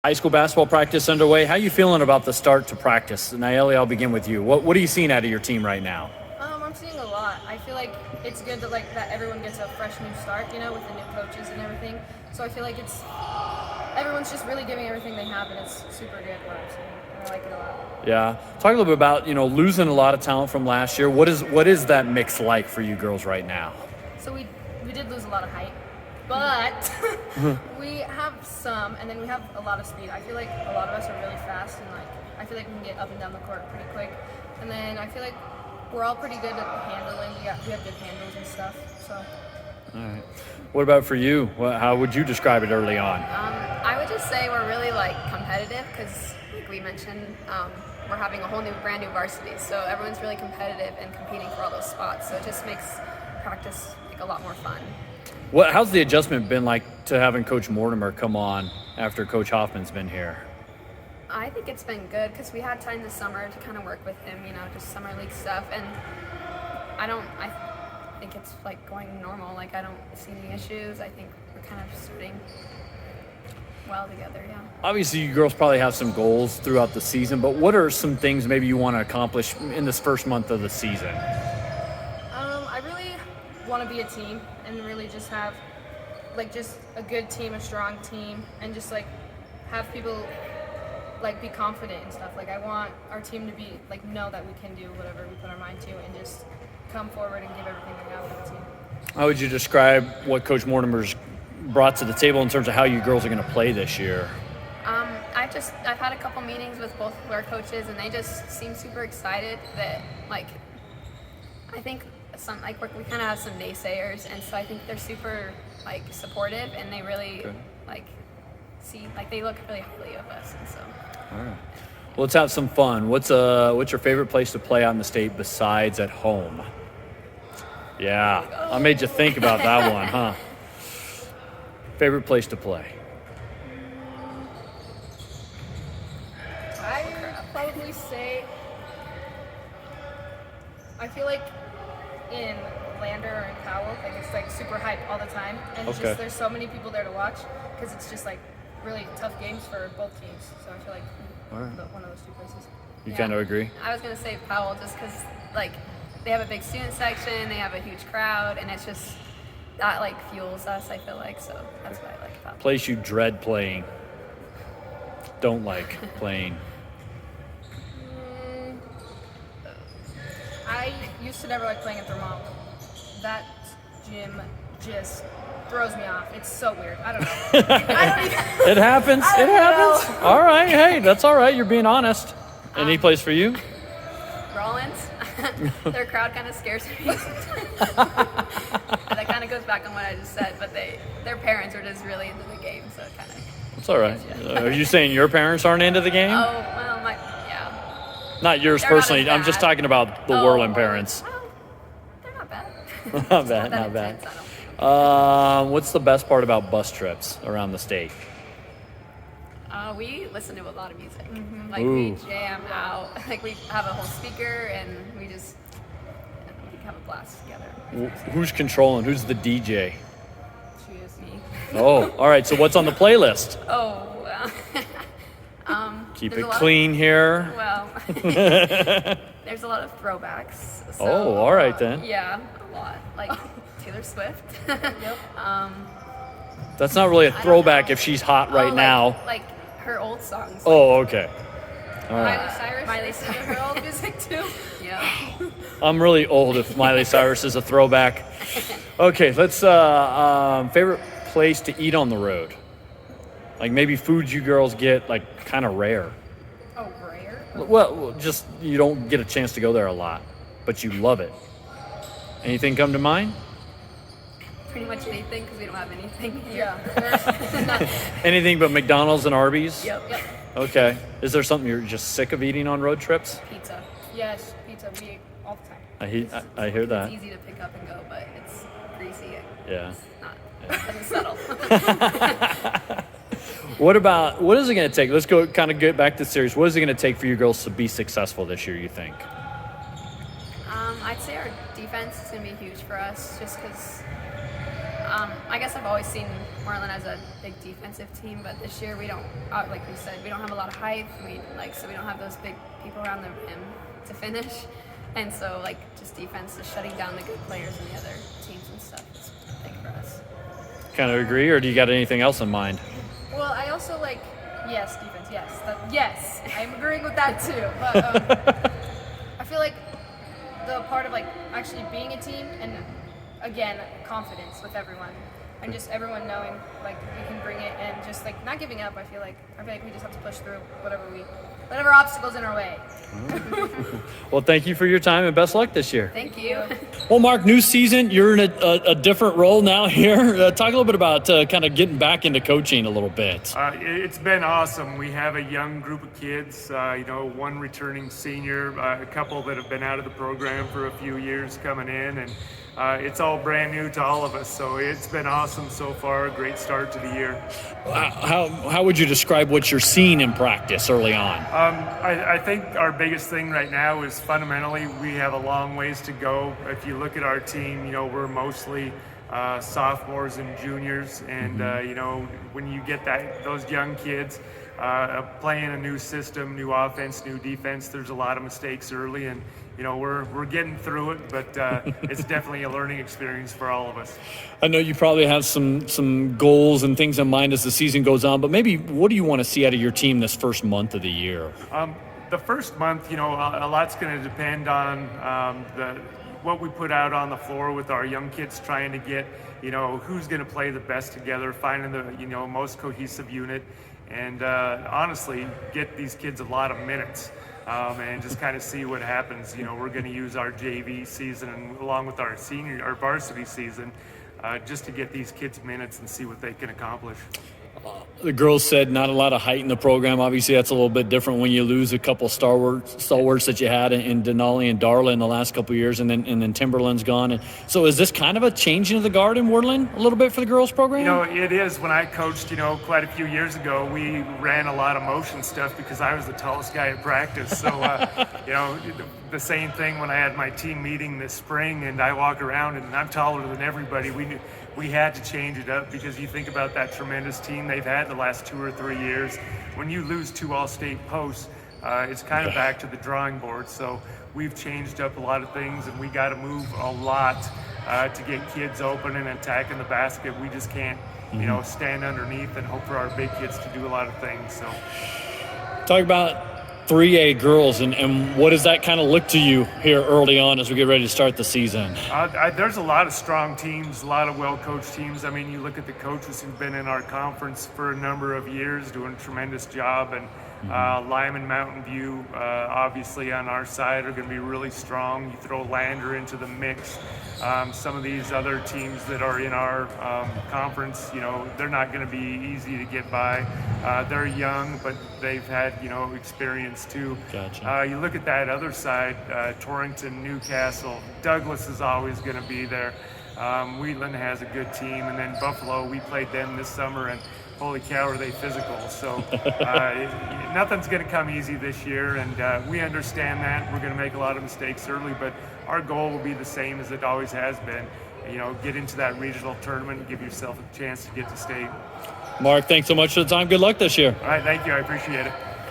High school basketball practice underway. How you feeling about the start to practice? Nayeli, I'll begin with you. What are you seeing out of your team right now? I'm seeing a lot. I feel like it's good that everyone gets a fresh new start, with the new coaches and everything. So I feel like everyone's just really giving everything they have, and it's super good what I'm seeing. I like it a lot. Yeah. Talk a little bit about, losing a lot of talent from last year. What is that mix like for you girls right now? So we did lose a lot of height, but we have some, and then we have a lot of speed. I feel like a lot of us are really fast, and I feel like we can get up and down the court pretty quick. And then I feel like we're all pretty good at handling. We have good handles and stuff. So. All right. What about for you? How would you describe it early on? I would just say we're really competitive because, like we mentioned, we're having a whole brand new varsity. So everyone's really competitive and competing for all those spots. So it just makes practice a lot more fun. How's the adjustment been like to having Coach Mortimer come on after Coach Hoffman's been here? I think it's been good because we had time this summer to kind of work with him, just summer league stuff, and I think it's going normal. I don't see any issues. I think we're kind of starting well together, yeah. Obviously, you girls probably have some goals throughout the season, but what are some things maybe you want to accomplish in this first month of the season? I really want to be a team and really just have just a good team, a strong team, and just have people be confident and stuff. I want our team to be know that we can do whatever we put our mind to, and just come forward and give everything we have with the team. How would you describe what Coach Mortimer's brought to the table in terms of how you girls are going to play this year? I've had a couple meetings with both of our coaches, and they just seem super excited that I think we kind of have some naysayers, and so I think they're super supportive, and they really they look really highly of us, and so. All right. Well, let's have some fun. What's your favorite place to play out in the state besides at home? Yeah, I made you think about that one, huh? Favorite place to play? I probably say I feel like in Lander or in Powell, it's super hype all the time, and it's just there's so many people there to watch because it's just really tough games for both teams. So I feel like one of those two places. You kind of agree? I was gonna say Powell just because they have a big student section, they have a huge crowd, and it's just that fuels us. I feel so that's what I like about it. Place you dread playing. Don't like playing. I used to never like playing at Vermont. That gym just throws me off. It's so weird. I don't know. It happens. It happens. All right. Hey, that's all right. You're being honest. Any place for you? Worland. Their crowd kind of scares me. That kind of goes back on what I just said, but their parents are just really into the game, so it kind of. It's all right. Are you saying your parents aren't into the game? Oh, well, yeah. Not yours personally. I'm just talking about the Worland parents. Well, they're not bad. Not bad. Not bad. What's the best part about bus trips around the state? We listen to a lot of music. Mm-hmm. We jam out. We have a whole speaker, and we just have a blast together. Who's controlling? Who's the DJ? Choose me. Oh, all right. So what's on the playlist? Oh, Keep it clean here. Well, there's a lot of throwbacks. So, all right then. Yeah, a lot. Taylor Swift. Yep. That's not really a throwback if she's hot right now. Her old songs. Oh, okay. All right. Miley Cyrus. Her old music too. Yeah. I'm really old if Miley Cyrus is a throwback. Okay, let's favorite place to eat on the road. Maybe foods you girls get kind of rare. Oh, rare? Well, just you don't get a chance to go there a lot, but you love it. Anything come to mind? Pretty much anything because we don't have anything here. Yeah. Anything but McDonald's and Arby's? Yep. Okay. Is there something you're just sick of eating on road trips? Pizza. Yes, pizza. We eat all the time. I hear that. It's easy to pick up and go, but it's greasy. Yeah. It's not. It doesn't settle. What is it going to take? Let's go kind of get back to the series. What is it going to take for you girls to be successful this year, you think? I'd say our defense is going to be huge for us just because I guess I've always seen Worland as a big defensive team, but this year we don't, like we said, we don't have a lot of height. So we don't have those big people around the rim to finish, and so like just defense is shutting down the good players in the other teams and stuff. It's big for us. Kind of agree, or do you got anything else in mind? Well, I also yes, defense, yes, I'm agreeing with that too. But I feel like the part of actually being a team and again confidence with everyone and just everyone knowing we can bring it and just not giving up. I feel like we just have to push through whatever obstacles in our way. Well, thank you for your time and best luck this year. Thank you. Well, Mark, new season, you're in a different role now here. Talk a little bit about kind of getting back into coaching a little bit. It's been awesome. We have a young group of kids, one returning senior, a couple that have been out of the program for a few years coming in, and it's all brand new to all of us. So it's been awesome so far. A great start to the year. How would you describe what you're seeing in practice early on? I think our biggest thing right now is fundamentally we have a long ways to go. If you look at our team, we're mostly sophomores and juniors, and when you get those young kids playing a new system, new offense, new defense, there's a lot of mistakes early, and we're getting through it, but it's definitely a learning experience for all of us. I know you probably have some goals and things in mind as the season goes on, but maybe what do you want to see out of your team this first month of the year? The first month, a lot's going to depend on what we put out on the floor with our young kids, trying to get, who's going to play the best together, finding the, most cohesive unit, and honestly, get these kids a lot of minutes. And just kind of see what happens. We're going to use our JV season and along with our varsity season just to get these kids minutes and see what they can accomplish. The girls said not a lot of height in the program. Obviously, that's a little bit different when you lose a couple stalwarts that you had in Denali and Darla in the last couple of years, and then Timberland's gone. And so is this kind of a changing of the guard in Worland a little bit for the girls program? It is. When I coached, quite a few years ago, we ran a lot of motion stuff because I was the tallest guy at practice. So, the same thing when I had my team meeting this spring and I walk around and I'm taller than everybody. We had to change it up because you think about that tremendous team they've had the last 2 or 3 years. When you lose 2 all-state posts, it's kind of back to the drawing board. So we've changed up a lot of things, and we got to move a lot to get kids open and attacking the basket. We just can't, stand underneath and hope for our big kids to do a lot of things. So, talk about 3A girls, and what does that kind of look to you here early on as we get ready to start the season? There's a lot of strong teams, a lot of well-coached teams. I mean, you look at the coaches who've been in our conference for a number of years doing a tremendous job, and Lyman, Mountain View, obviously on our side are going to be really strong. You throw Lander into the mix. Some of these other teams that are in our conference, they're not going to be easy to get by. They're young, but they've had, experience too. Gotcha. You look at that other side, Torrington, Newcastle, Douglas is always going to be there. Wheatland has a good team, and then Buffalo, we played them this summer, and holy cow, are they physical. So nothing's going to come easy this year, and we understand that. We're going to make a lot of mistakes early, but our goal will be the same as it always has been. Get into that regional tournament and give yourself a chance to get to state. Mark, thanks so much for the time. Good luck this year. All right, thank you. I appreciate it.